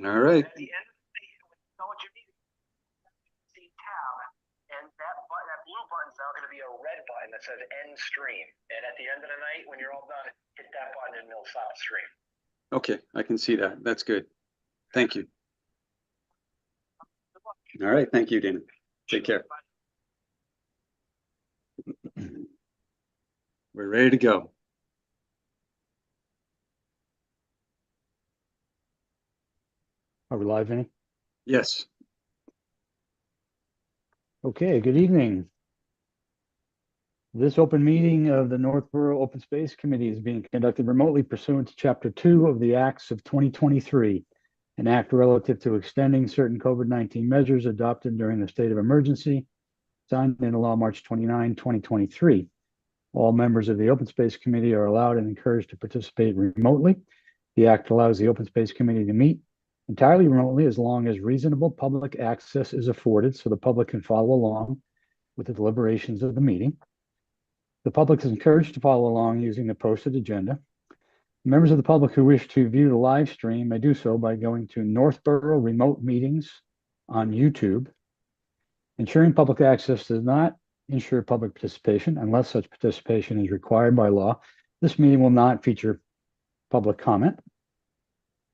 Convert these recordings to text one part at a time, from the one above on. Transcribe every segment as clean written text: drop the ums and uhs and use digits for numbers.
All right. At the end of the day, when you know what you need, see tab, and that blue button's now going to be a red button that says end stream. And at the end of the night, when you're all done, hit that button and it'll stop stream. Okay, I can see that. That's good. Thank you. All right. Thank you, Dana. Take care. We're ready to go. Are we live, Vinny? Yes. Okay, good evening. This open meeting of the Northborough Open Space Committee is being conducted remotely pursuant to Chapter 2 of the Acts of 2023, an act relative to extending certain COVID-19 measures adopted during the state of emergency, signed into law March 29, 2023. All members of the Open Space Committee are allowed and encouraged to participate remotely. The act allows the Open Space Committee to meet entirely remotely as long as reasonable public access is afforded so the public can follow along with the deliberations of the meeting. The public is encouraged to follow along using the posted agenda. Members of the public who wish to view the live stream may do so by going to Northborough Remote Meetings on YouTube. Ensuring public access does not ensure public participation unless such participation is required by law. This meeting will not feature public comment.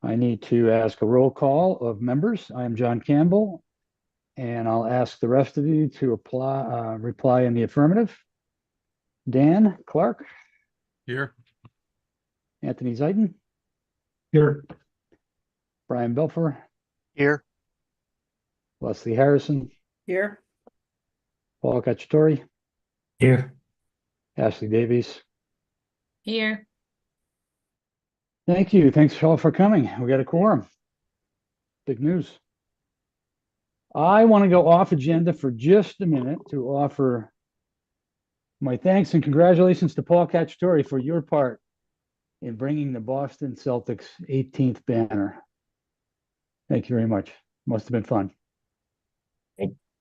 I need to ask a roll call of members. I am John Campbell, and I'll ask the rest of you to reply in the affirmative. Dan Clark. Here. Anthony Zeiden. Here. Brian Belfer. Here. Leslie Harrison. Here. Paul Cacciatore. Here. Ashley Davies. Here. Thank you. Thanks all for coming. We got a quorum. Big news. I want to go off agenda for just a minute to offer my thanks and congratulations to Paul Cacciatore for your part in bringing the Boston Celtics 18th banner. Thank you very much. Must have been fun.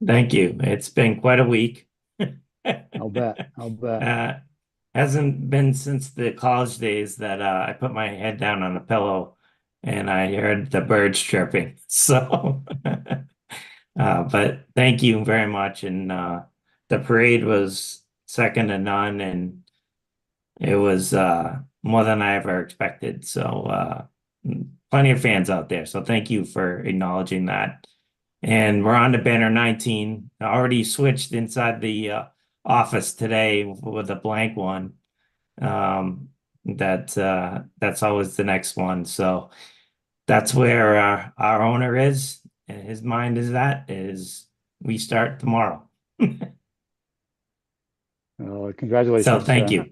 Thank you. It's been quite a week. I'll bet. I'll bet. Hasn't been since the college days that I put my head down on a pillow and I heard the birds chirping. So, but thank you very much. And the parade was second to none, and it was more than I ever expected. So, plenty of fans out there. So thank you for acknowledging that. And we're on to banner 19. I already switched inside the office today with a blank one. That's always the next one. So that's where our owner is, and his mind is we start tomorrow. Well, congratulations. So thank you.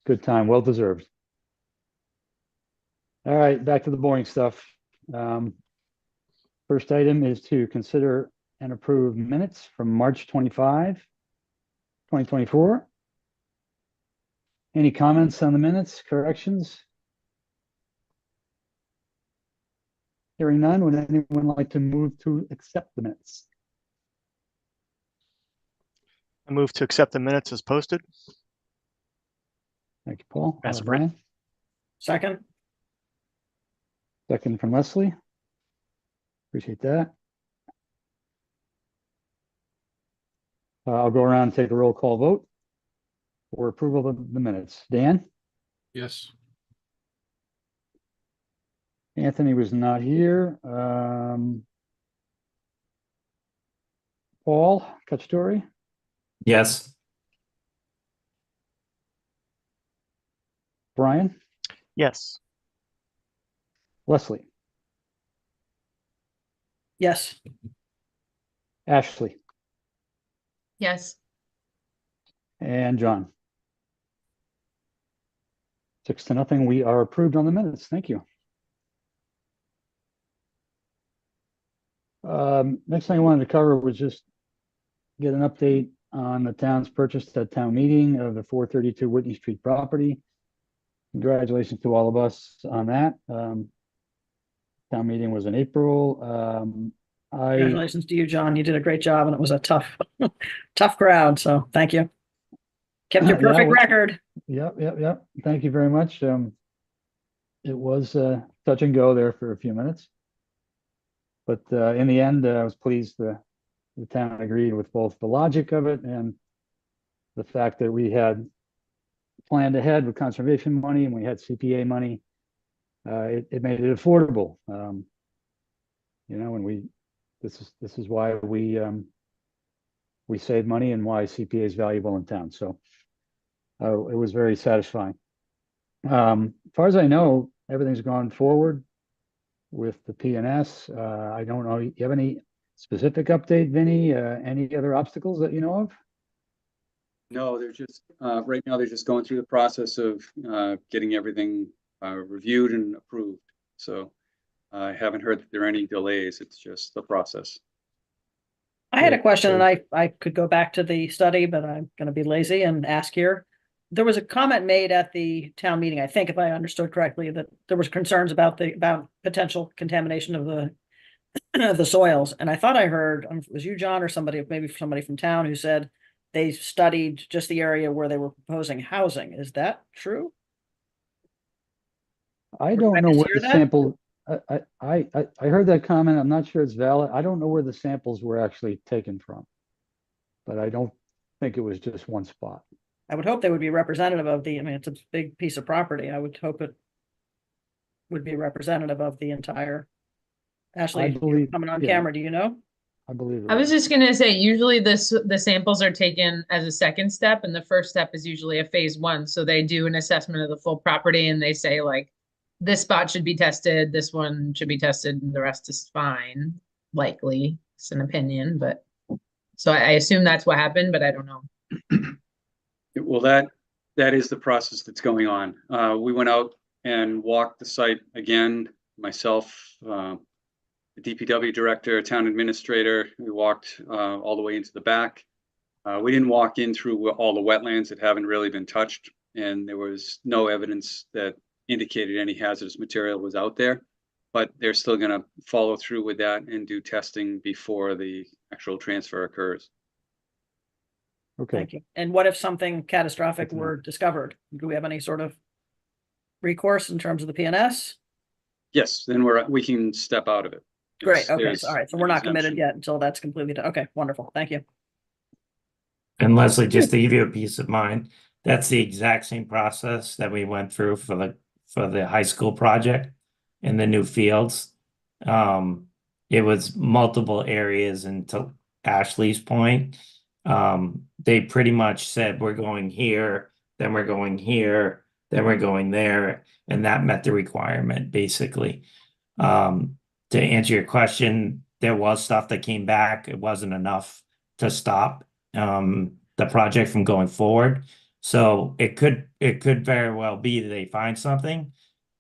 Good time. Well deserved. All right, back to the boring stuff. First item is to consider and approve minutes from March 25, 2024. Any comments on the minutes, corrections? Hearing none, would anyone like to move to accept the minutes? I move to accept the minutes as posted. Thank you, Paul. As Brian? Second. Second from Leslie. Appreciate that. I'll go around and take a roll call vote for approval of the minutes. Dan? Yes. Anthony was not here. Paul Cacciatore? Yes. Brian? Yes. Leslie? Yes. Ashley? Yes. And John? 6-0. We are approved on the minutes. Thank you. Next thing I wanted to cover was just get an update on the town's purchase at town meeting of the 432 Whitney Street property. Congratulations to all of us on that. Town meeting was in April. Congratulations to you, John. You did a great job, and it was a tough, tough crowd. So thank you. Kept your perfect record. Yep. Thank you very much. It was touch and go there for a few minutes. But in the end, I was pleased the town agreed with both the logic of it and the fact that we had planned ahead with conservation money and we had CPA money. It made it affordable. And this is why we save money and why CPA is valuable in town. So it was very satisfying. As far as I know, everything's gone forward with the PNS. I don't know. You have any specific update, Vinny? Any other obstacles that you know of? No, they're just, right now, they're just going through the process of getting everything reviewed and approved. So I haven't heard that there are any delays. It's just the process. I had a question, and I could go back to the study, but I'm going to be lazy and ask here. There was a comment made at the town meeting, I think, if I understood correctly, that there was concerns about potential contamination of the soils. And I thought I heard, was you, John, or somebody, maybe somebody from town, who said they studied just the area where they were proposing housing. Is that true? I don't know where hear the that? sample. I heard that comment. I'm not sure it's valid. I don't know where the samples were actually taken from, but I don't think it was just one spot. I would hope they would be representative of I mean, it's a big piece of property. I would hope it would be representative of the entire. Ashley, you're coming on camera, do you know? I believe it I was just gonna say, usually the samples are taken as a second step, and the first step is usually a phase 1. So they do an assessment of the full property and they say like, this spot should be tested, this one should be tested, and the rest is fine. Likely, it's an opinion, but so I assume that's what happened, but I don't know. Well, that is the process that's going on. We went out and walked the site again, myself, the DPW director, town administrator. We walked all the way into the back. We didn't walk in through all the wetlands that haven't really been touched, and there was no evidence that indicated any hazardous material was out there, but they're still going to follow through with that and do testing before the actual transfer occurs. Okay. Thank you. And what if something catastrophic were discovered? Do we have any sort of recourse in terms of the PNS? Yes, then we can step out of it. Great. Okay. All right. So we're not committed exemption. yet until that's completely done. Okay. Wonderful. Thank you. And Leslie, just to give you a peace of mind, that's the exact same process that we went through for the high school project in the new fields. It was multiple areas, and to Ashley's point, they pretty much said, we're going here, then we're going here, then we're going there, and that met the requirement, basically. To answer your question, there was stuff that came back. It wasn't enough to stop the project from going forward. So it could very well be that they find something,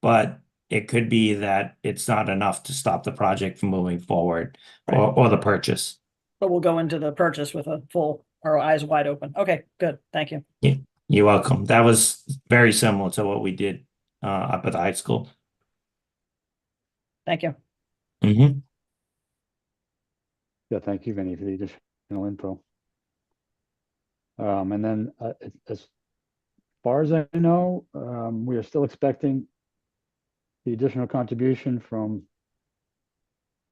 but it could be that it's not enough to stop the project from moving forward, or the purchase. But we'll go into the purchase with our eyes wide open. Okay, good. Thank you. Yeah, you're welcome. That was very similar to what we did up at the high school. Thank you. Mm-hmm. Yeah, thank you, Vinny, for the additional info. And then as far as I know, we are still expecting the additional contribution from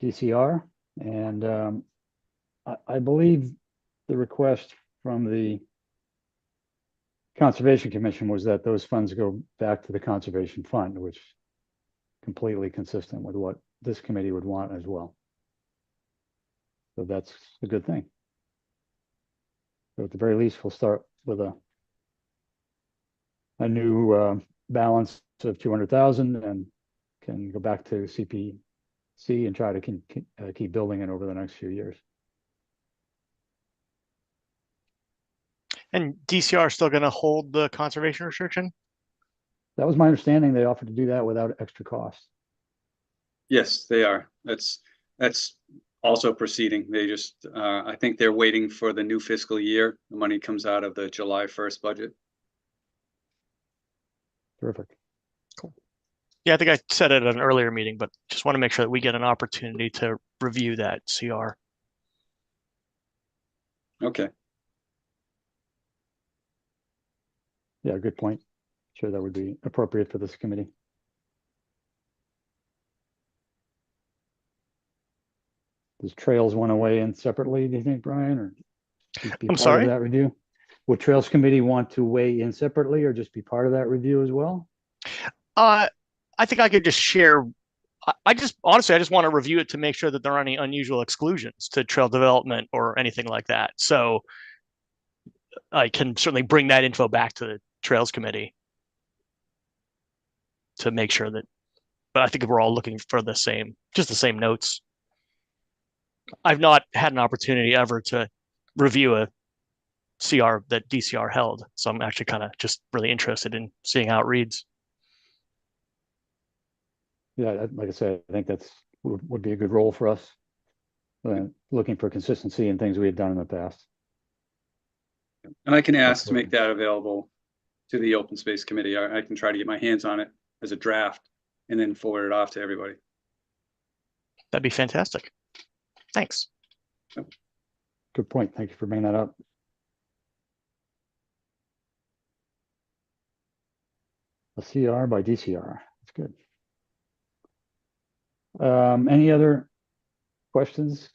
DCR, and I believe the request from the Conservation Commission was that those funds go back to the Conservation Fund, which is completely consistent with what this committee would want as well. So that's a good thing. So at the very least, we'll start with a new balance of 200,000 and can go back to CPC and try to keep building it over the next few years. And DCR is still going to hold the conservation restriction? That was my understanding. They offered to do that without extra cost. Yes, they are. That's also proceeding. They just, I think they're waiting for the new fiscal year. The money comes out of the July 1st budget. Terrific. Cool. Yeah, I think I said it at an earlier meeting, but just want to make sure that we get an opportunity to review that CR. Okay. Yeah, good point. Sure, that would be appropriate for this committee. Does trails want to weigh in separately, do you think, Brian, or just be I'm part sorry? of that review? Would Trails Committee want to weigh in separately or just be part of that review as well? I think I could just share. I just honestly, I just want to review it to make sure that there aren't any unusual exclusions to trail development or anything like that. So I can certainly bring that info back to the Trails Committee to make sure that. But I think we're all looking for just the same notes. I've not had an opportunity ever to review a CR that DCR held, so I'm actually kind of just really interested in seeing how it reads. Yeah, like I said, I think that's would be a good role for us. Looking for consistency in things we had done in the past. And I can ask to make that available to the Open Space Committee. I can try to get my hands on it as a draft and then forward it off to everybody. That'd be fantastic. Thanks. Good point. Thank you for bringing that up. A CR by DCR. That's good. Any other questions,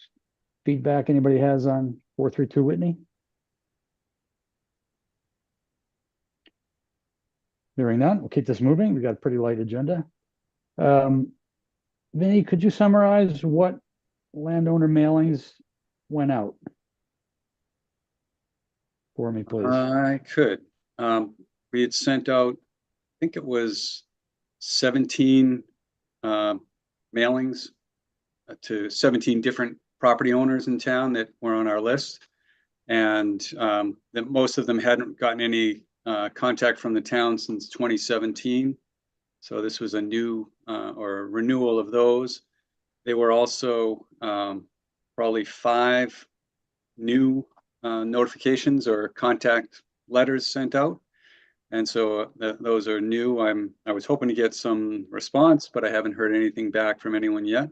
feedback anybody has on 432 Whitney? Hearing none, we'll keep this moving. We got a pretty light agenda. Vinny, could you summarize what landowner mailings went out for me, please? I could. We had sent out, I think it was 17 mailings to 17 different property owners in town that were on our list. And that most of them hadn't gotten any contact from the town since 2017. So this was a new or a renewal of those. They were also probably 5 new notifications or contact letters sent out. And so those are new. I was hoping to get some response, but I haven't heard anything back from anyone yet.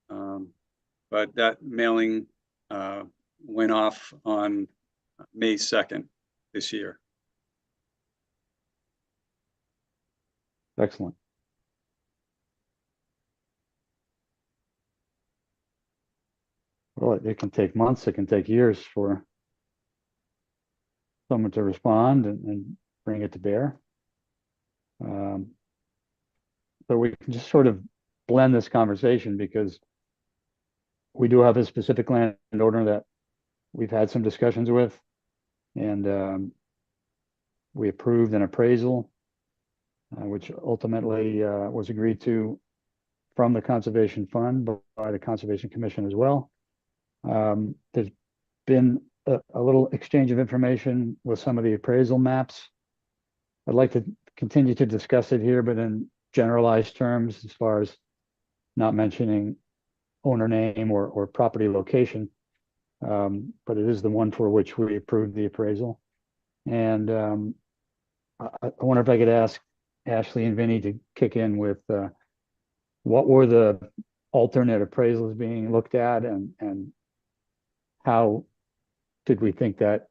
But that mailing went off on May 2nd this year. Excellent. Well, it can take months, it can take years for someone to respond and bring it to bear. So we can just sort of blend this conversation because we do have a specific landowner that we've had some discussions with, and we approved an appraisal, which ultimately was agreed to from the Conservation Fund, but by the Conservation Commission as well. There's been a little exchange of information with some of the appraisal maps. I'd like to continue to discuss it here, but in generalized terms, as far as not mentioning owner name or property location. But it is the one for which we approved the appraisal. And I wonder if I could ask Ashley and Vinny to kick in with what were the alternate appraisals being looked at, and how did we think that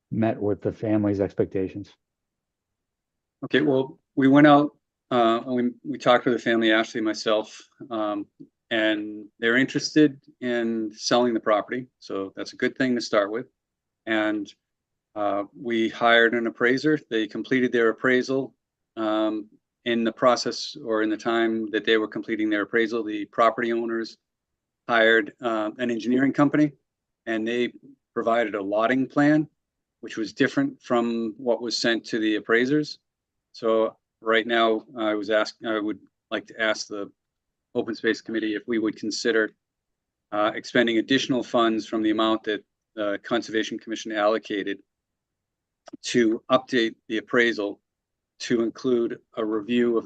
met with the family's expectations? Okay, well, we went out and we talked with the family, Ashley and myself, and they're interested in selling the property. So that's a good thing to start with. And we hired an appraiser. They completed their appraisal. In the process, or in the time that they were completing their appraisal, the property owners hired an engineering company, and they provided a lotting plan, which was different from what was sent to the appraisers. So right now, I would like to ask the Open Space Committee if we would consider expending additional funds from the amount that the Conservation Commission allocated to update the appraisal to include a review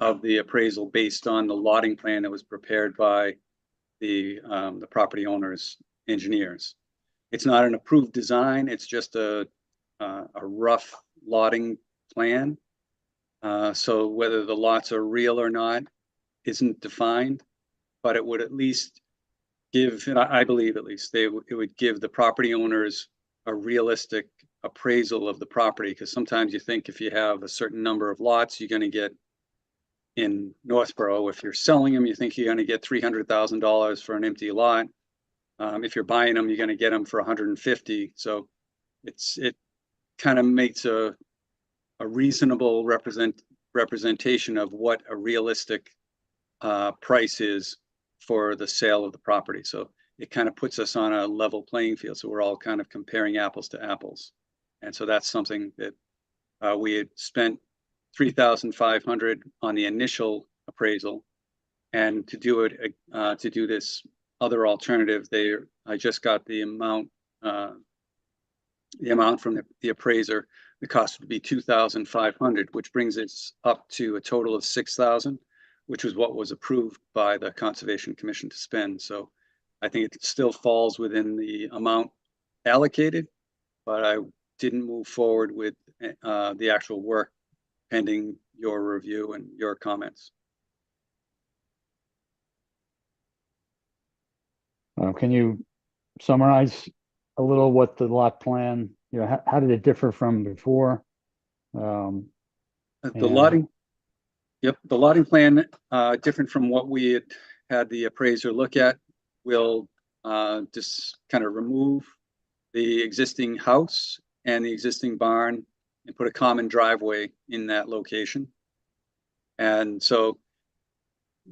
of the appraisal based on the lotting plan that was prepared by the property owners' engineers. It's not an approved design. It's just a rough lotting plan. So whether the lots are real or not isn't defined, but it would at least give, and I believe at least, it would give the property owners a realistic appraisal of the property, because sometimes you think if you have a certain number of lots, you're going to get in Northborough. If you're selling them, you think you're gonna get $300,000 for an empty lot. If you're buying them, you're gonna get them for 150. So it kind of makes a reasonable representation of what a realistic price is for the sale of the property. So it kind of puts us on a level playing field. So we're all kind of comparing apples to apples. And so that's something that we had spent $3,500 on the initial appraisal. And to do it, to do this other alternative, I just got the amount from the appraiser. The cost would be $2,500, which brings it up to a total of $6,000, which was what was approved by the Conservation Commission to spend. So I think it still falls within the amount allocated, but I didn't move forward with the actual work pending your review and your comments. Can you summarize a little what the lot plan, how did it differ from before? The And- lotting, yep, the lotting plan, different from what we had the appraiser look at, will just kind of remove the existing house and the existing barn and put a common driveway in that location. And so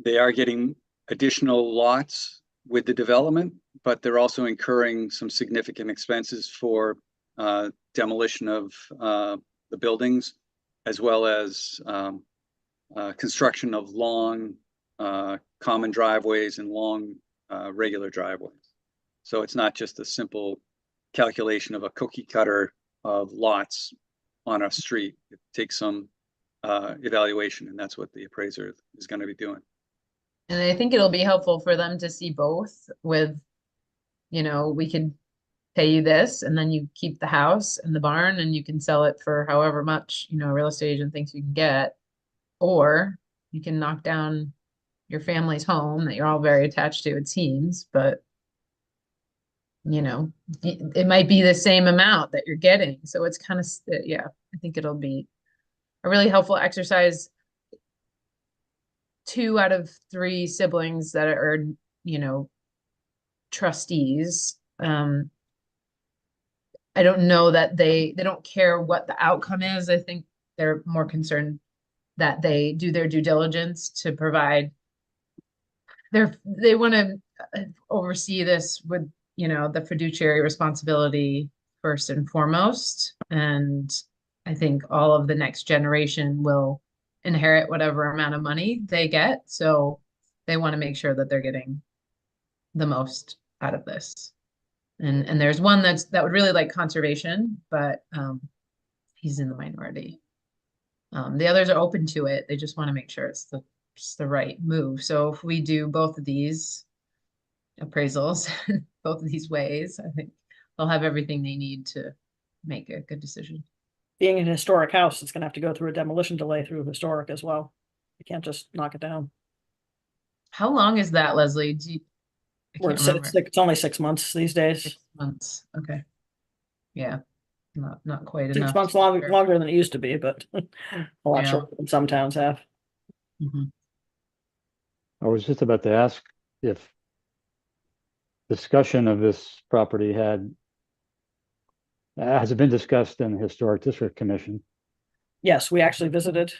they are getting additional lots with the development, but they're also incurring some significant expenses for demolition of the buildings, as well as construction of long common driveways and long regular driveways. So it's not just a simple calculation of a cookie cutter of lots on a street. It takes some evaluation, and that's what the appraiser is going to be doing. And I think it'll be helpful for them to see both with, we could pay you this and then you keep the house and the barn and you can sell it for however much, a real estate agent thinks you can get. Or you can knock down your family's home that you're all very attached to, it seems, but it might be the same amount that you're getting. So it's kind of, yeah, I think it'll be a really helpful exercise. 2 out of 3 siblings that are, trustees. I don't know that they don't care what the outcome is. I think they're more concerned that they do their due diligence to provide they want to oversee this with, the fiduciary responsibility first and foremost. And I think all of the next generation will inherit whatever amount of money they get. So they want to make sure that they're getting the most out of this. And there's one that would really like conservation, but he's in the minority. The others are open to it. They just want to make sure it's the right move. So if we do both of these appraisals, both of these ways, I think they'll have everything they need to make a good decision. Being an historic house, it's gonna have to go through a demolition delay through historic as well. You can't just knock it down. How long is that, Leslie? I Or can't remember. it's only 6 months these days. 6 months. Okay. Yeah. Not quite 6 enough. months longer than it used to be, but a lot Yeah. shorter than some towns have. Mhm. I was just about to ask if discussion of this property has it been discussed in the Historic District Commission? Yes, we actually visited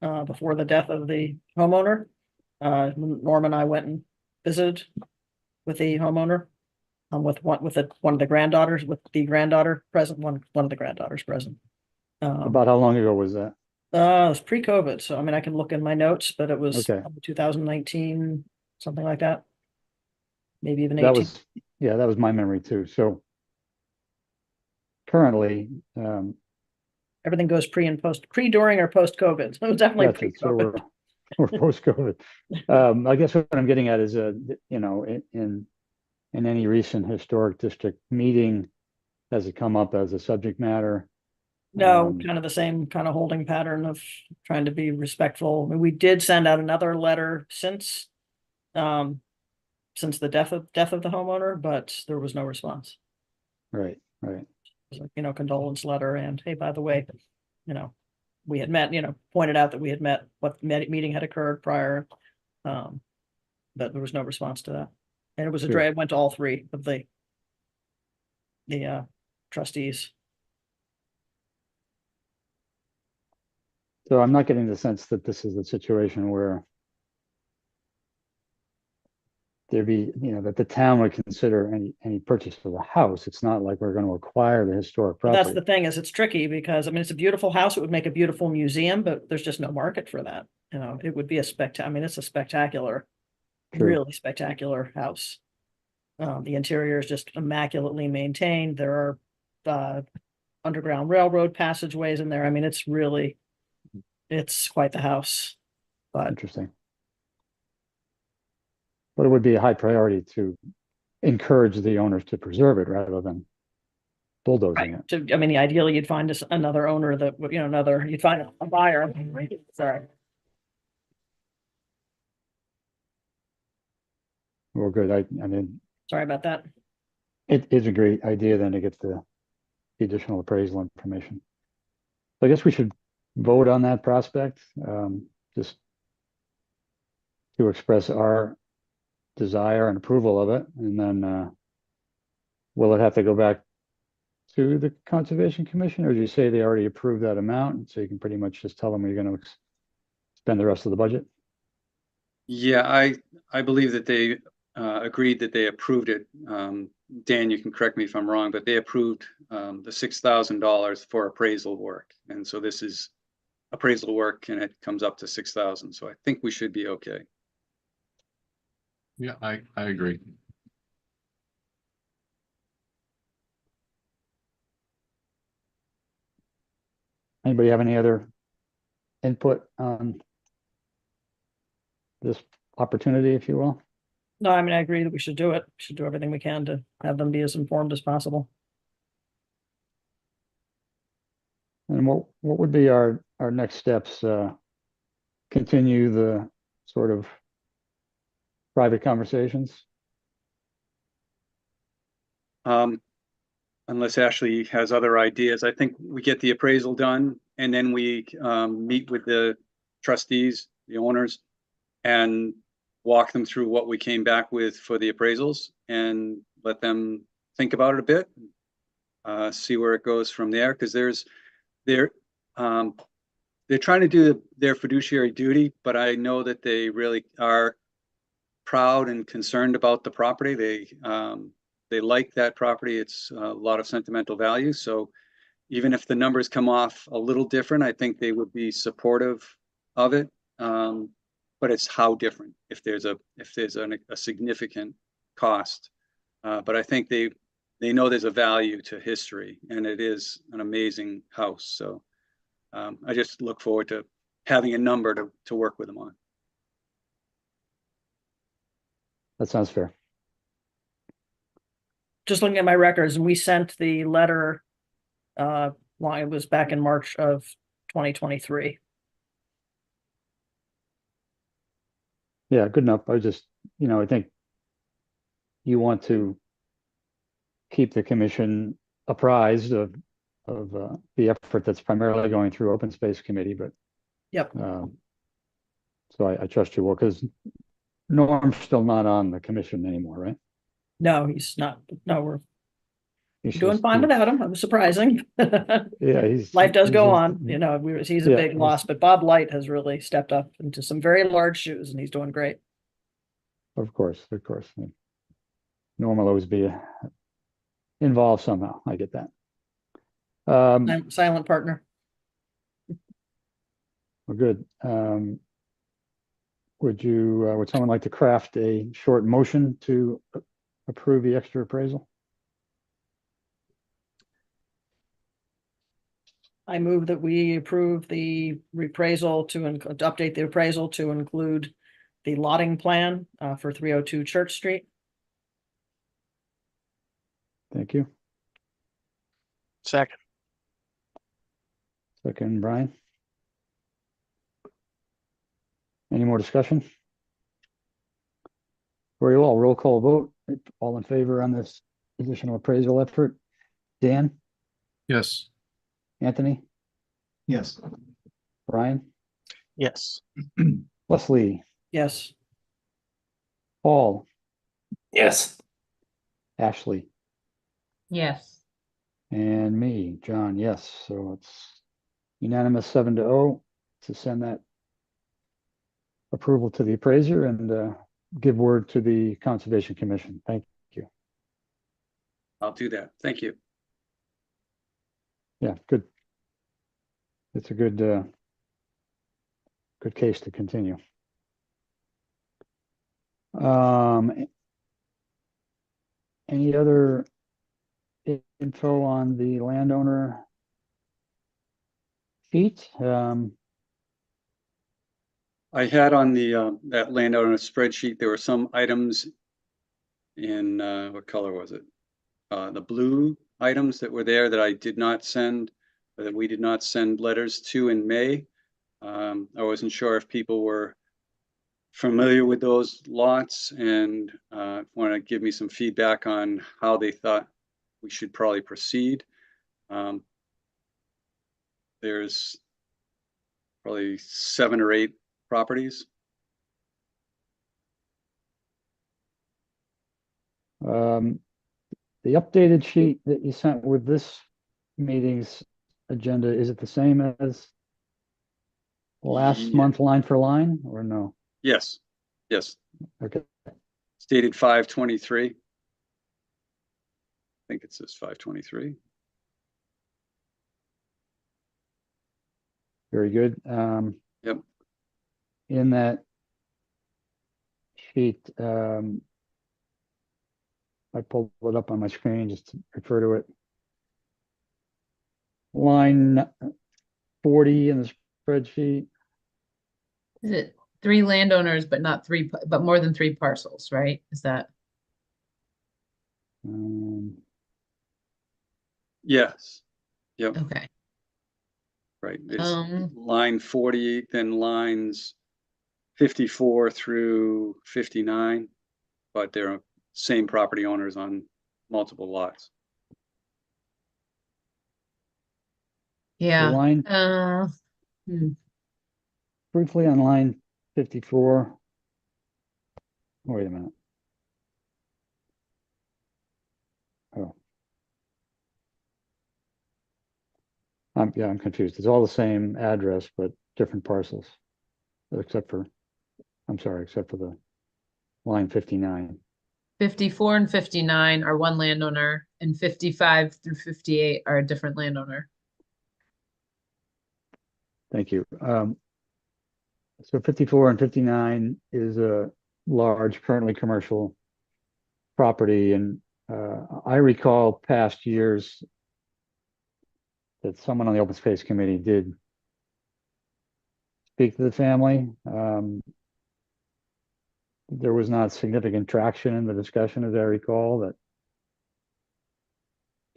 before the death of the homeowner. Norm and I went and visited with the homeowner, with one of the granddaughters, with the granddaughter present, one of the granddaughters present. About how long ago was that? It was pre-COVID, so I mean, I can look in my notes, but it was Okay. 2019, something like that. Maybe even 18. That was my memory too. So currently, Everything goes pre and post, during or post-COVID. So it was definitely that's it. So pre-COVID. we're post-COVID. I guess what I'm getting at is, in any recent historic district meeting, has it come up as a subject matter? No, kind of the same kind of holding pattern of trying to be respectful. I mean, we did send out another letter since the death of the homeowner, but there was no response. Right. It was like, condolence letter and, hey, by the way, we had met, pointed out that we had met, what meeting had occurred prior. But there was no response to that. And it was Sure. it went to all three of the trustees. So I'm not getting the sense that this is a situation where there be, that the town would consider any purchase for the house. It's not like we're going to acquire the historic But that's property. the thing, is it's tricky because, I mean, it's a beautiful house. It would make a beautiful museum, but there's just no market for that. It would be it's a spectacular, True. really spectacular house. The interior is just immaculately maintained. There are underground railroad passageways in there. I mean, it's quite the house. But Interesting. But it would be a high priority to encourage the owners to preserve it rather than bulldozing it. I mean, ideally, you'd find another owner that would, you'd find a buyer. Sorry. Well, good. I mean, Sorry about that. it is a great idea then to get the additional appraisal information. So I guess we should vote on that prospect, just to express our desire and approval of it. And then will it have to go back to the Conservation Commission, or do you say they already approved that amount? So you can pretty much just tell them you're going to spend the rest of the budget? Yeah, I believe that they agreed that they approved it. Dan, you can correct me if I'm wrong, but they approved the $6,000 for appraisal work. And so this is appraisal work and it comes up to 6,000. So I think we should be okay. Yeah, I agree. Anybody have any other input on this opportunity, if you will? No, I mean, I agree that we should do it. We should do everything we can to have them be as informed as possible. And what would be our next steps? Continue the sort of private conversations? Unless Ashley has other ideas, I think we get the appraisal done and then we meet with the trustees, the owners, and walk them through what we came back with for the appraisals and let them think about it a bit, see where it goes from there. Because they're trying to do their fiduciary duty, but I know that they really are proud and concerned about the property. They like that property. It's a lot of sentimental value. So even if the numbers come off a little different, I think they would be supportive of it. But it's how different if there's a significant cost. But I think they know there's a value to history, and it is an amazing house. So I just look forward to having a number to work with them on. That sounds fair. Just looking at my records, and we sent the letter, it was back in March of 2023. Yeah, good enough. I just, I think you want to keep the commission apprised of the effort that's primarily going through Open Space Committee, but Yep. So I trust you will, because Norm's still not on the commission anymore, right? No, he's not. No, we're He's doing just- fine without him. It was surprising. Yeah, Life does go he's- on. He's a Yeah, big loss, but Bob Light has really stepped up into some very large shoes, and he's doing great. Of course. Norm will always be involved somehow. I get that. I'm silent partner. Well, good. Would someone like to craft a short motion to approve the extra appraisal? I move that we approve the reappraisal to update the appraisal to include the lotting plan for 302 Church Street. Thank you. Second. Second, Brian. Any more discussion? Very well, roll call vote. All in favor on this additional appraisal effort? Dan, Yes. Anthony, Yes. Brian, Yes. Leslie, Yes. Paul, Yes. Ashley, Yes. and me, John, yes. So it's unanimous 7-0 to send that approval to the appraiser and give word to the Conservation Commission. Thank you. I'll do that. Thank you. Yeah, good. It's a good good case to continue. Any other info on the landowner sheet? I had on the that landowner spreadsheet, there were some items in what color was it? The blue items that were there that I did not send, or that we did not send letters to in May. I wasn't sure if people were familiar with those lots and want to give me some feedback on how they thought we should probably proceed. There's probably 7 or 8 properties. The updated sheet that you sent with this meeting's agenda, is it the same as last Yeah. month, line for line, or no? Yes, yes. Okay, It's dated 5/23. I think it says 5/23. very good. Yep. In that sheet, I pulled it up on my screen just to refer to it. Line 40 in the spreadsheet. Is it 3 landowners, but not 3, but more than 3 parcels, right? Is that? Yes. Yep. Okay. Right. It's Um, line 40, then lines 54 through 59, but they're same property owners on multiple lots. yeah. Line, briefly on line 54. Wait a minute. Oh. I'm confused. It's all the same address, but different parcels. Except for the line 59. 54 and 59 are one landowner, and 55 through 58 are a different landowner. Thank you. So 54 and 59 is a large, currently commercial property, and I recall past years that someone on the Open Space Committee did speak to the family. There was not significant traction in the discussion, as I recall, that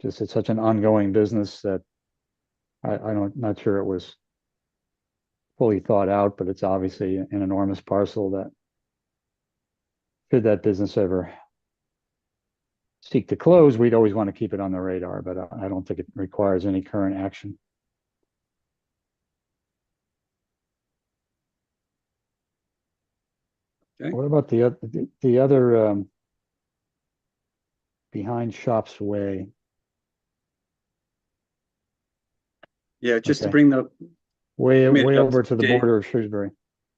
just it's such an ongoing business that I'm not sure it was fully thought out, but it's obviously an enormous parcel that should that business ever seek to close, we'd always want to keep it on the radar, but I don't think it requires any current action. Okay. What about the other behind Shops Way? Yeah, just to Okay. bring the Way Committee up over to to the date. border of Shrewsbury.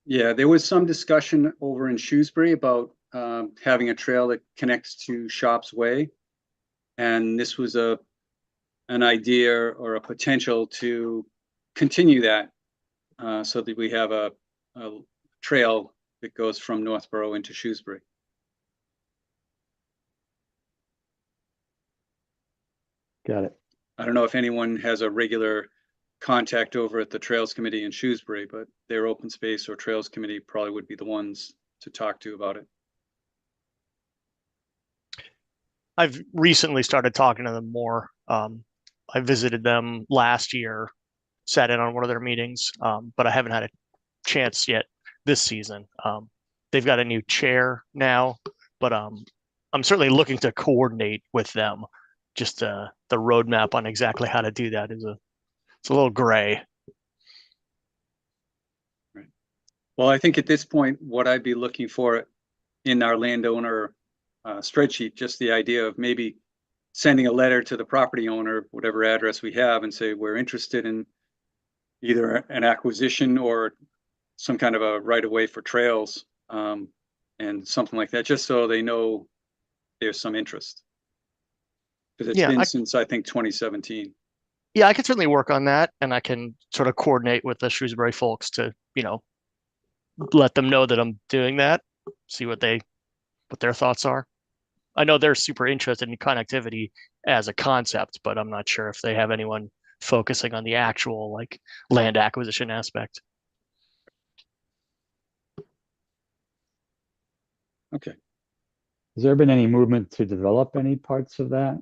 Yeah, there was some discussion over in Shrewsbury about having a trail that connects to Shops Way. And this was an idea or a potential to continue that so that we have a trail that goes from Northborough into Shrewsbury. Got it. I don't know if anyone has a regular contact over at the Trails Committee in Shrewsbury, but their open space or Trails Committee probably would be the ones to talk to about it. I've recently started talking to them more. I visited them last year, sat in on one of their meetings, but I haven't had a chance yet this season. They've got a new chair now, but I'm certainly looking to coordinate with them. Just the roadmap on exactly how to do that it's a little gray. Well, I think at this point, what I'd be looking for in our landowner spreadsheet, just the idea of maybe sending a letter to the property owner, whatever address we have, and say, we're interested in either an acquisition or some kind of a right of way for trails, and something like that, just so they know there's some interest. Because it's Yeah, been since, I think, 2017. Yeah, I can certainly work on that, and I can sort of coordinate with the Shrewsbury folks to, let them know that I'm doing that, see what their thoughts are. I know they're super interested in connectivity as a concept, but I'm not sure if they have anyone focusing on the actual like land acquisition aspect. Okay. Has there been any movement to develop any parts of that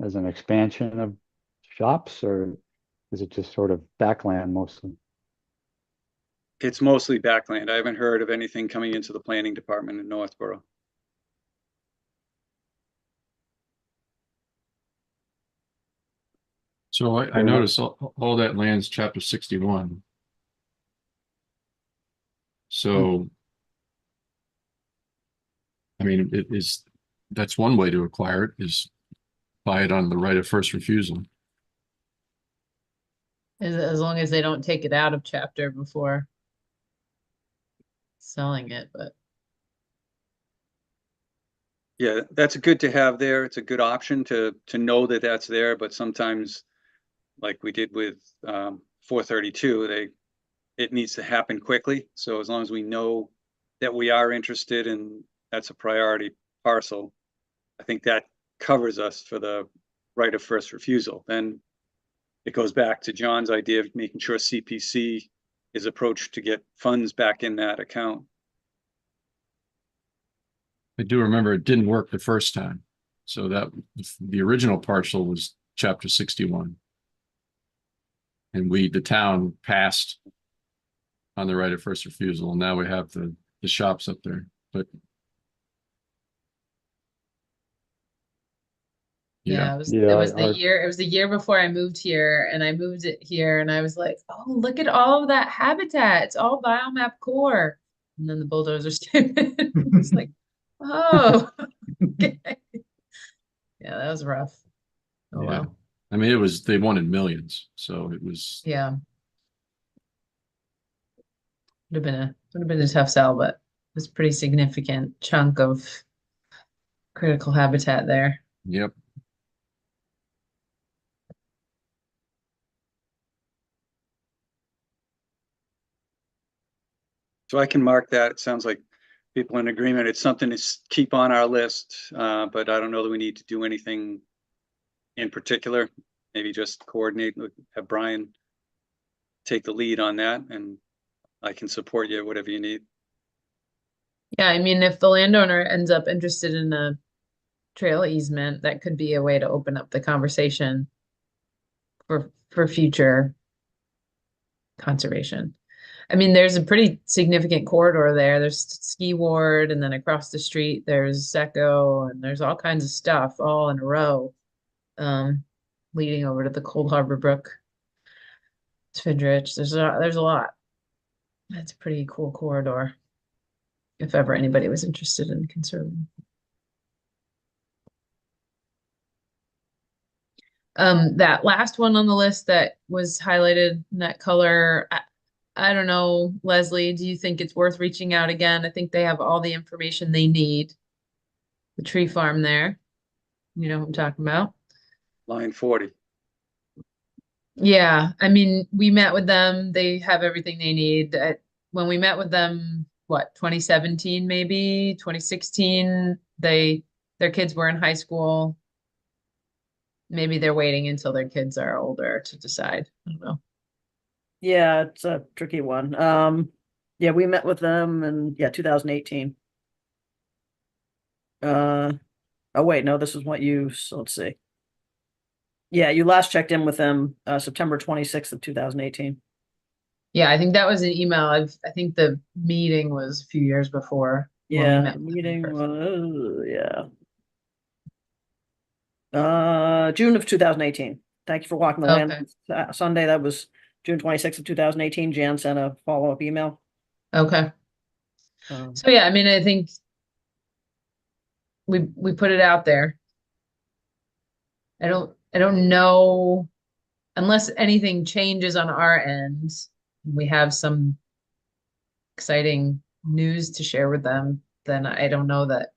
as an expansion of shops, or is it just sort of backland mostly? It's mostly backland. I haven't heard of anything coming into the planning department in Northborough. So I noticed all that land's chapter 61. So, I mean, that's one way to acquire it, is buy it on the right of first refusal. As long as they don't take it out of chapter before selling it, but Yeah, that's good to have there. It's a good option to know that that's there, but sometimes, like we did with 432, it needs to happen quickly. So as long as we know that we are interested and that's a priority parcel, I think that covers us for the right of first refusal. Then it goes back to John's idea of making sure CPC is approached to get funds back in that account. I do remember it didn't work the first time. So that the original parcel was chapter 61. And the town passed on the right of first refusal. And now we have the shops up there. But yeah, yeah, it was our- the year before I moved here, and I moved it here, and I was like, oh, look at all of that habitat. It's all biomap core. And then the bulldozers came in. It's like, oh, okay. Yeah, that was rough. Oh yeah. well. I mean, they wanted millions. So it was, Yeah. Would have been a tough sell, but it was a pretty significant chunk of critical habitat there. yep. So I can mark that. It sounds like people in agreement. It's something to keep on our list, but I don't know that we need to do anything in particular. Maybe just coordinate, have Brian take the lead on that, and I can support you, whatever you need. Yeah, I mean, if the landowner ends up interested in a trail easement, that could be a way to open up the conversation for future conservation. I mean, there's a pretty significant corridor there. There's Ski Ward, and then across the street there's Secco, and there's all kinds of stuff all in a row, leading over to the Cold Harbor Brook, Svidrich. There's a lot. That's a pretty cool corridor, if ever anybody was interested in conserving. That last one on the list that was highlighted in that color, I don't know, Leslie, do you think it's worth reaching out again? I think they have all the information they need. The tree farm there. You know what I'm talking about? Line 40. Yeah, I mean, we met with them. They have everything they need. When we met with them, what, 2017 maybe, 2016, their kids were in high school. Maybe they're waiting until their kids are older to decide. I don't know. Yeah, it's a tricky one. Yeah, we met with them in 2018. Oh wait, no, this is what let's see. Yeah, you last checked in with them September 26th of 2018. Yeah, I think that was an email. I think the meeting was a few years before. when we Yeah, met with them in meeting person. was June of 2018. Thank you for walking the land Okay. Sunday. That was June 26th of 2018. Jan sent a follow-up email. Okay. Um, So yeah, I mean, I think we put it out there. I don't know unless anything changes on our end. We have some exciting news to share with them, then I don't know that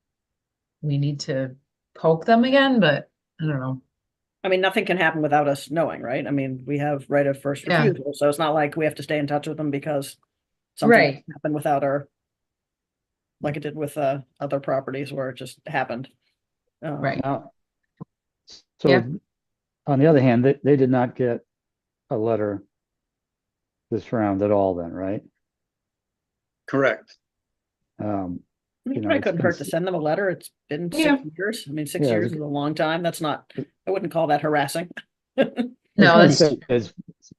we need to poke them again, but I don't know. I mean, nothing can happen without us knowing, right? I mean, we have right of first Yeah. refusal, so it's not like we have to stay in touch with them because something Right. happened without our, like it did with other properties where it just happened. Right. Now, Yeah. so on the other hand, they did not get a letter this round at all then, right? Correct. You You know, probably it's couldn't been hurt to send them a letter. It's been Yeah. 6 years. I mean, 6 years it's- is a long time. That's not, I wouldn't call that harassing. I was No, gonna it's say, it's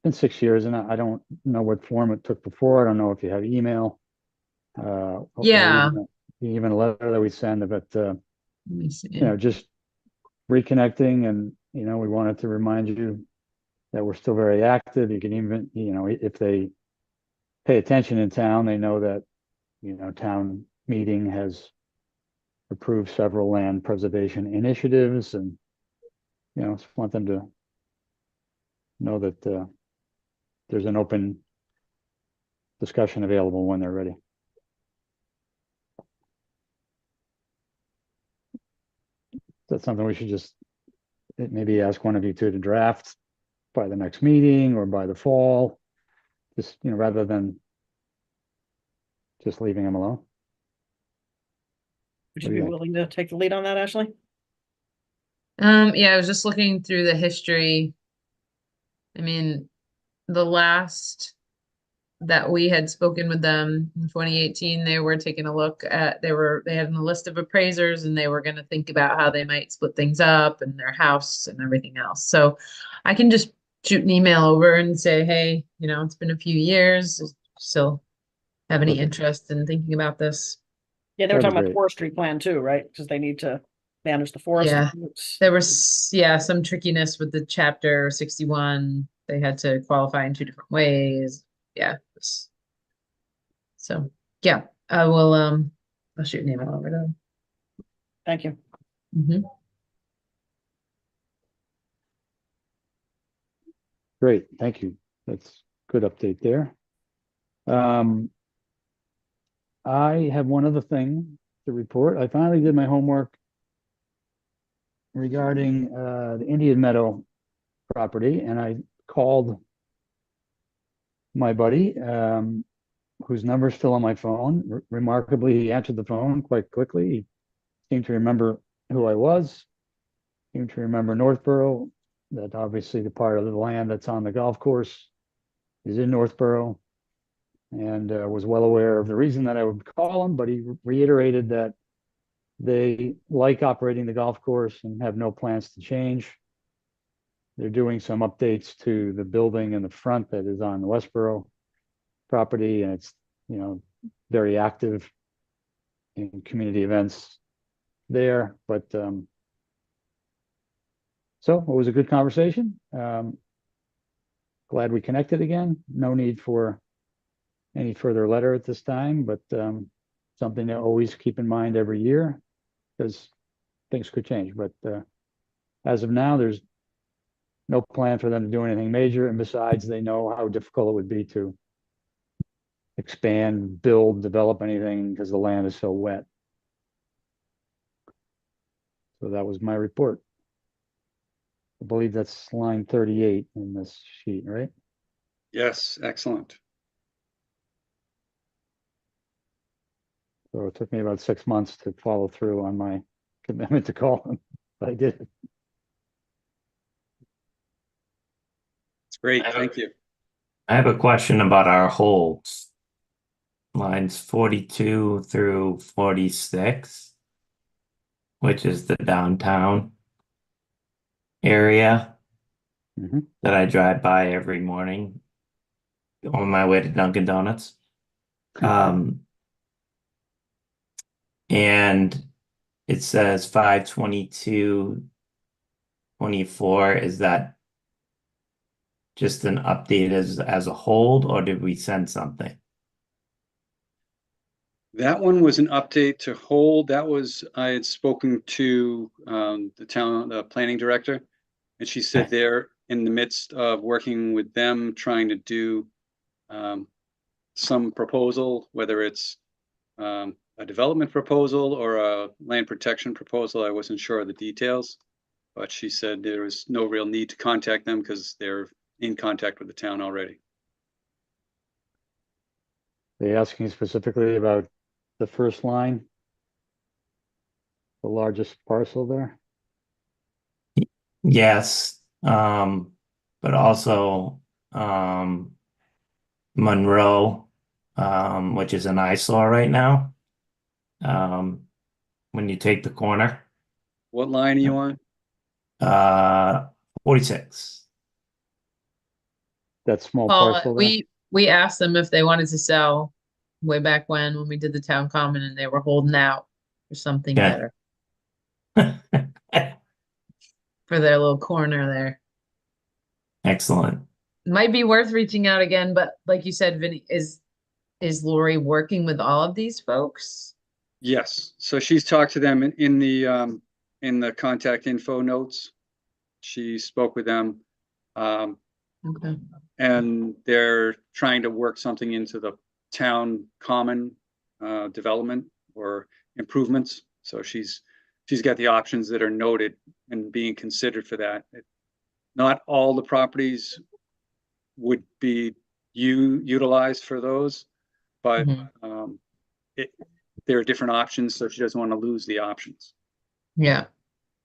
been 6 years and I don't know what form it took before. I don't know if you have email. Or yeah. even a letter that we send, but Let me see. just reconnecting and, we wanted to remind you that we're still very active. You can even, if they pay attention in town, they know that, town meeting has approved several land preservation initiatives and, just want them to know that there's an open discussion available when they're ready. That's something we should just maybe ask one of you two to draft by the next meeting or by the fall, just, rather than just leaving them alone. Would What you do be you think? willing to take the lead on that, Ashley? Yeah, I was just looking through the history. I mean, the last that we had spoken with them in 2018, they were taking a look at, they had a list of appraisers and they were going to think about how they might split things up and their house and everything else. So I can just shoot an email over and say, hey, it's been a few years. Still have any Perfect. interest in thinking about this? Yeah, they were That'd be talking about great. forestry plan too, right? Because they need to manage the forest. Yeah. There was, some trickiness with the chapter 61. They had to qualify in two different ways. Yeah. So yeah, I will, I'll shoot an email over to them. Thank you. Mhm. Great, thank you. That's good update there. I have one other thing to report. I finally did my homework regarding the Indian Meadow property, and I called my buddy, whose number is still on my phone. Remarkably, he answered the phone quite quickly. He seemed to remember who I was, seemed to remember Northborough, that obviously the part of the land that's on the golf course is in Northborough, and was well aware of the reason that I would call him, but he reiterated that they like operating the golf course and have no plans to change. They're doing some updates to the building in the front that is on the Westboro property, and it's, very active in community events there. But so it was a good conversation. Glad we connected again. No need for any further letter at this time, but something to always keep in mind every year, because things could change. But as of now, there's no plan for them to do anything major. And besides, they know how difficult it would be to expand, build, develop anything because the land is so wet. So that was my report. I believe that's line 38 in this sheet, right? Yes, excellent. So it took me about 6 months to follow through on my commitment to call them, but I did. It's great. Thank you. I have a question about our holds. Lines 42 through 46, which is the downtown area Mhm. that I drive by every morning on my way to Dunkin' Donuts. And it says 5/22/24. Is that just an update as a hold, or did we send something? That one was an update to hold. That was, I had spoken to the town planning director, and she said they're in the midst of working with them, trying to do some proposal, whether it's a development proposal or a land protection proposal. I wasn't sure of the details, but she said there was no real need to contact them because they're in contact with the town already. They asking specifically about the first line, the largest parcel there. Yes, but also Monroe, which is an eyesore right now. When you take the corner, What line are you on? 46. That small Paul, parcel there. we asked them if they wanted to sell way back when we did the town common, and they were holding out for something Yeah. better for their little corner there. Excellent. Might be worth reaching out again, but like you said, Vinny, is Lori working with all of these folks? Yes, so she's talked to them in the contact info notes. She spoke with them. Okay. And they're trying to work something into the town common development or improvements. So she's got the options that are noted and being considered for that. Not all the properties would be utilized for those, but Mhm. there are different options, so she doesn't want to lose the options. Yeah.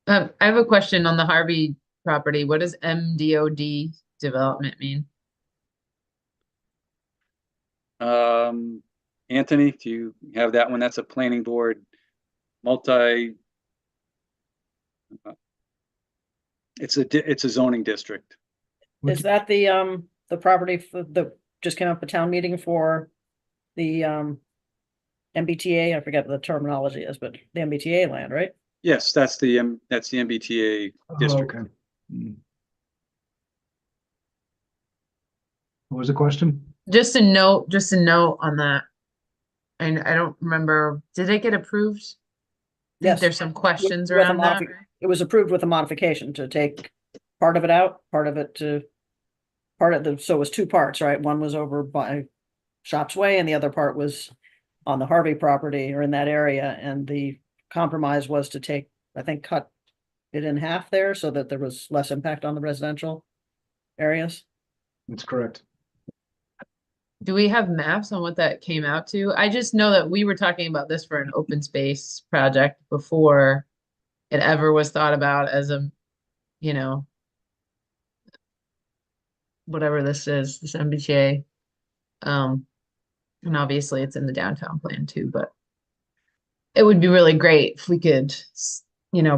I have a question on the Harvey property. What does MDOD development mean? Anthony, do you have that one? That's a planning board it's a zoning district. Is that the property for the, just came up a town meeting for the MBTA? I forget what the terminology is, but the MBTA land, right? Yes, that's the MBTA district. Okay. What was the question? Just a note on that. And I don't remember, did it get approved? I think Yes. there's some questions With a around that. modifi- It was approved with a modification to take part of it out, so it was two parts, right? One was over by Shops Way and the other part was on the Harvey property or in that area. And the compromise was to take, I think, cut it in half there so that there was less impact on the residential areas. That's correct. Do we have maps on what that came out to? I just know that we were talking about this for an open space project before it ever was thought about as a, whatever this is, this MBTA. And obviously it's in the downtown plan too, but it would be really great if we could,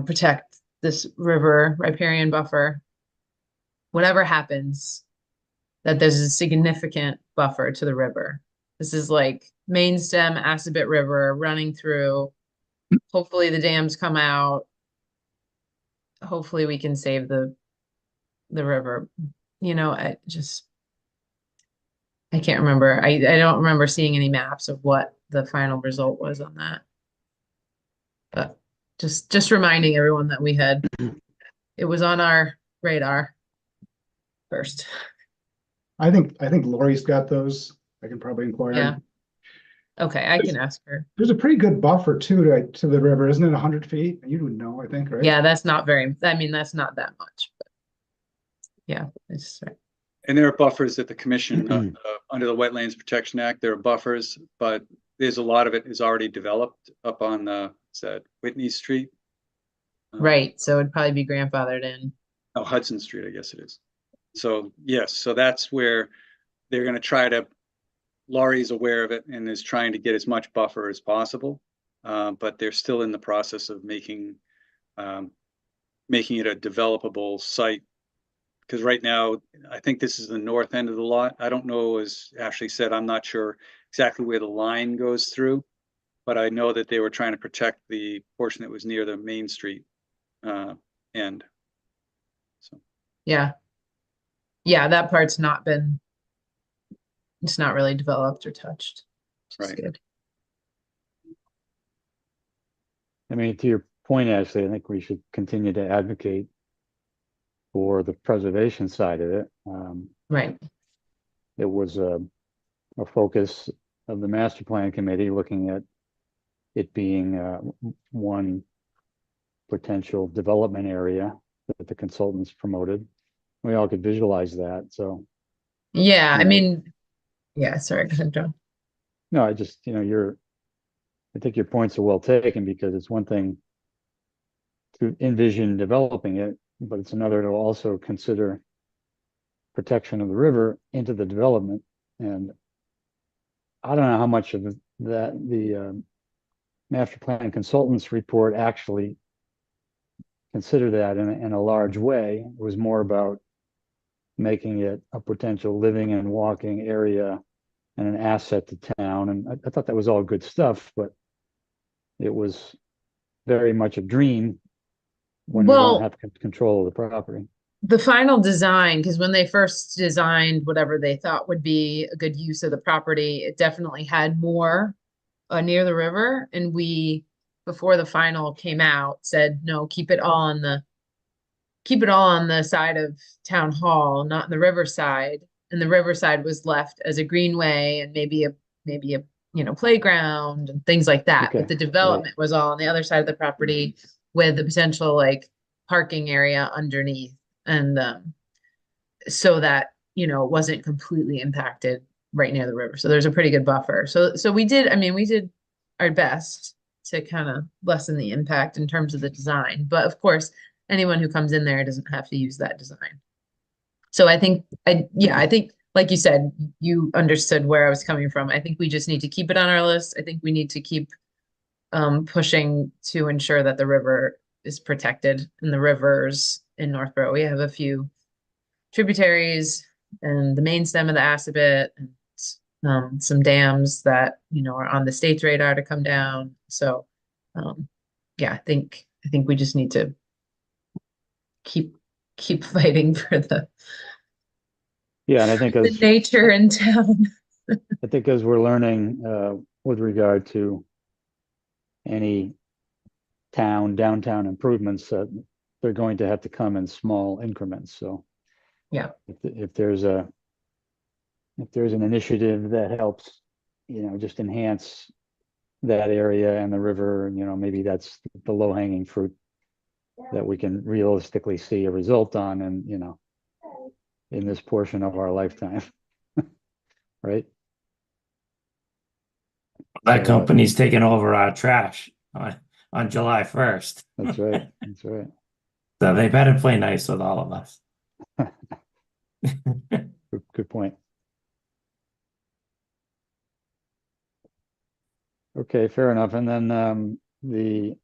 protect this river riparian buffer. Whatever happens, that there's a significant buffer to the river. This is like main stem Assabet River running through. Hopefully the dams come out. Hopefully we can save the river. I can't remember. I don't remember seeing any maps of what the final result was on that. But just reminding everyone that it was on our radar first. I think Lori's got those. I can probably inquire. Yeah. Okay, I can ask her. There's a pretty good buffer too to the river, isn't it? 100 feet? You would know, I think, right? Yeah, that's not that's not that much, but yeah, it's right. And there are buffers that the commission, under the Wetlands Protection Act, there are buffers, but there's a lot of it is already developed up on Whitney Street. Right, so it'd probably be grandfathered in. Oh, Hudson Street, I guess it is. So yes, so that's where they're going to try to, Laurie's aware of it and is trying to get as much buffer as possible. But they're still in the process of making it a developable site. Because right now, I think this is the north end of the lot. I don't know, as Ashley said, I'm not sure exactly where the line goes through, but I know that they were trying to protect the portion that was near the Main Street end. So. Yeah. Yeah, that part's it's not really developed or touched. Which is Right. good. I mean, to your point, Ashley, I think we should continue to advocate for the preservation side of it. Right. It was a focus of the master plan committee looking at it being one potential development area that the consultants promoted. We all could visualize that. So, Yeah, I you know, mean, yeah, sorry, go ahead, John. no, I just, I think your points are well taken, because it's one thing to envision developing it, but it's another to also consider protection of the river into the development. And I don't know how much of that the master plan consultants report actually consider that in a large way. It was more about making it a potential living and walking area and an asset to town. And I thought that was all good stuff, but it was very much a dream when we don't Well, have control of the property. the final design, because when they first designed whatever they thought would be a good use of the property, it definitely had more near the river. And we, before the final came out, said, no, keep it all on the side of town hall, not in the riverside. And the riverside was left as a greenway and maybe a playground and things like that. Okay, But the development was all on the other side of the property with the potential like parking area underneath. And so that, it wasn't completely impacted right near the river. So there's a pretty good buffer. So we did our best to kind of lessen the impact in terms of the design. But of course, anyone who comes in there doesn't have to use that design. So I think, like you said, you understood where I was coming from. I think we just need to keep it on our list. I think we need to keep pushing to ensure that the river is protected, and the rivers in Northborough. We have a few tributaries and the main stem of the Assabet, and some dams that, are on the state's radar to come down. So, yeah, I think we just need to keep fighting for the Yeah, and I think as nature in town. I think as we're learning with regard to any downtown improvements, they're going to have to come in small increments. So Yeah. if there's an initiative that helps, just enhance that area and the river, maybe that's the low hanging fruit that we can realistically see a result on, and in this portion of our lifetime. Right? That So, company's taking over our trash on July 1st. That's right. That's right. So they better play nice with all of us. Good point. Okay, fair enough. And then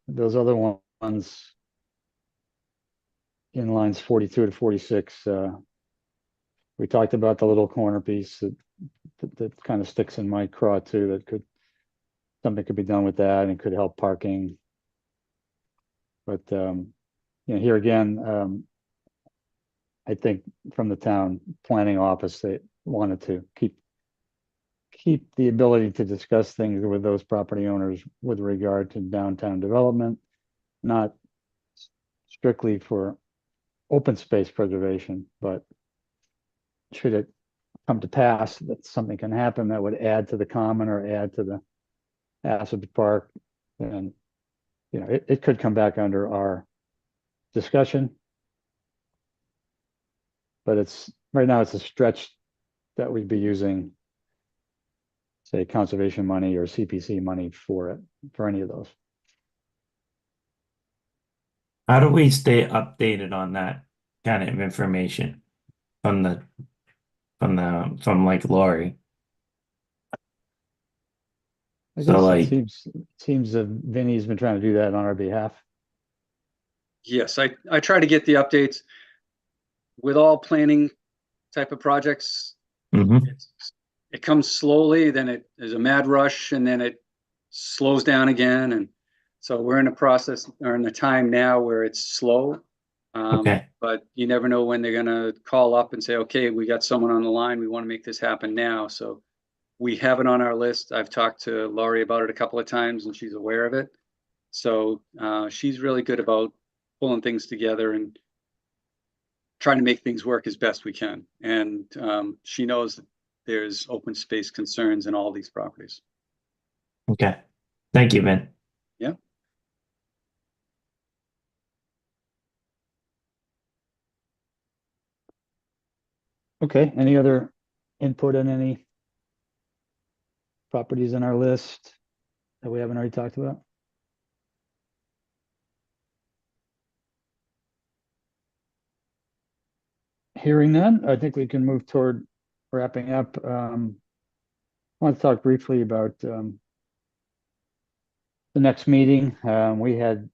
those other ones in lines 42 to 46, we talked about the little corner piece that kind of sticks in my craw too. Something could be done with that, and it could help parking. But here again, I think from the town planning office, they wanted to keep the ability to discuss things with those property owners with regard to downtown development, not strictly for open space preservation, but should it come to pass that something can happen that would add to the common or add to the Assabet Park, then it could come back under our discussion. But right now it's a stretch that we'd be using, say, conservation money or CPC money for any of those. How do we stay updated on that kind of information from like Lori? I So, guess like- it seems that Vinny's been trying to do that on our behalf. Yes, I try to get the updates with all planning type of projects. Mhm. It comes slowly, then there's a mad rush, and then it slows down again. And so we're in a process or in a time now where it's slow. Okay. But you never know when they're gonna call up and say, okay, we got someone on the line, we want to make this happen now. So we have it on our list. I've talked to Laurie about it a couple of times, and she's aware of it. So she's really good about pulling things together and trying to make things work as best we can. And she knows that there's open space concerns in all these properties. Okay. Thank you, Ben. Yeah. Okay, any other input on any properties on our list that we haven't already talked about? Hearing none, I think we can move toward wrapping up. I want to talk briefly about the next meeting. We had,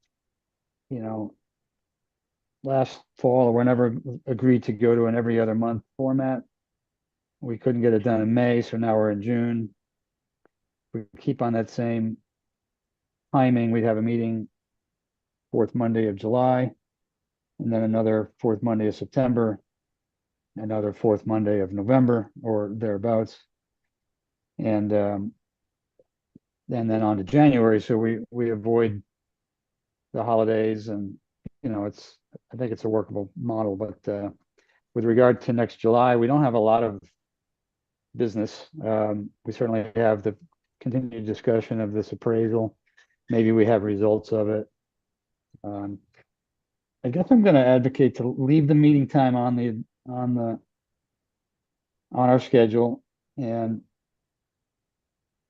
last fall or whenever agreed to go to an every other month format. We couldn't get it done in May, so now we're in June. We keep on that same timing. We'd have a meeting fourth Monday of July, and then another fourth Monday of September, another fourth Monday of November or thereabouts. And then on to January. So we avoid the holidays, and I think it's a workable model. But with regard to next July, we don't have a lot of business. We certainly have the continued discussion of this appraisal. Maybe we have results of it. I guess I'm going to advocate to leave the meeting time on our schedule and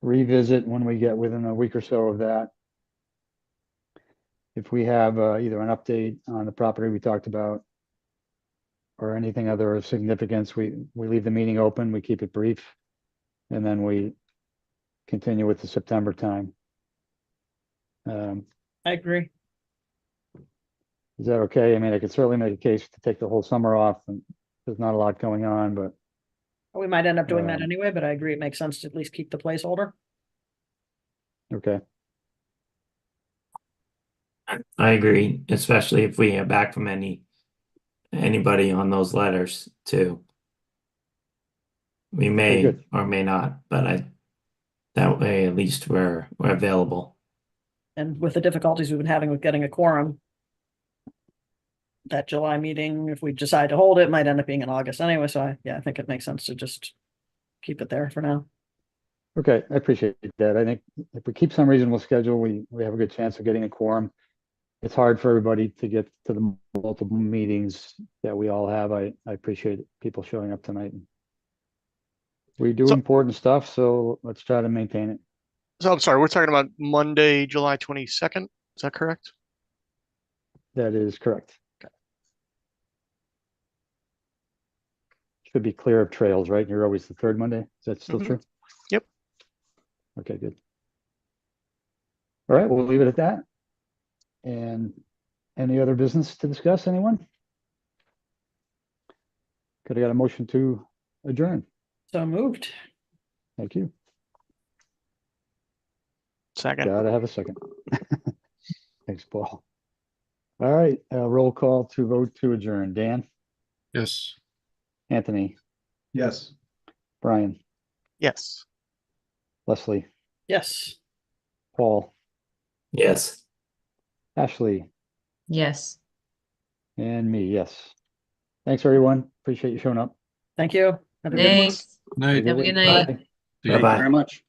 revisit when we get within a week or so of that. If we have either an update on the property we talked about or anything other of significance, we leave the meeting open, we keep it brief, and then we continue with the September time. I agree. Is that okay? I mean, I could certainly make a case to take the whole summer off, and there's not a lot going on, but We might end up doing that Um, anyway, but I agree it makes sense to at least keep the placeholder. okay. I agree, especially if we hear back from anybody on those letters too. We may good. or may not, but that way at least we're available. And with the difficulties we've been having with getting a quorum, that July meeting, if we decide to hold it, might end up being in August anyway. So I think it makes sense to just keep it there for now. Okay, I appreciate that. I think if we keep some reasonable schedule, we have a good chance of getting a quorum. It's hard for everybody to get to the multiple meetings that we all have. I appreciate people showing up tonight. We do So- important stuff, so let's try to maintain it. So I'm sorry, we're talking about Monday, July 22nd. Is that correct? That is correct. Should be clear of trails, right? You're always the third Monday. Is that still Mhm. true? Yep. Okay, good. All right, we'll leave it at that. And any other business to discuss, anyone? Could have got a motion to adjourn. So moved. Thank you. Second. Gotta have a second. Thanks, Paul. All right, roll call to vote to adjourn. Dan, Yes. Anthony, Yes. Brian, Yes. Leslie, Yes. Paul, Yes. Ashley, Yes. and me, yes. Thanks, everyone. Appreciate you showing up. Thank you. Have a good one. Thanks. Night. Have a good Bye. night. See you. Thank you Bye-bye. very much.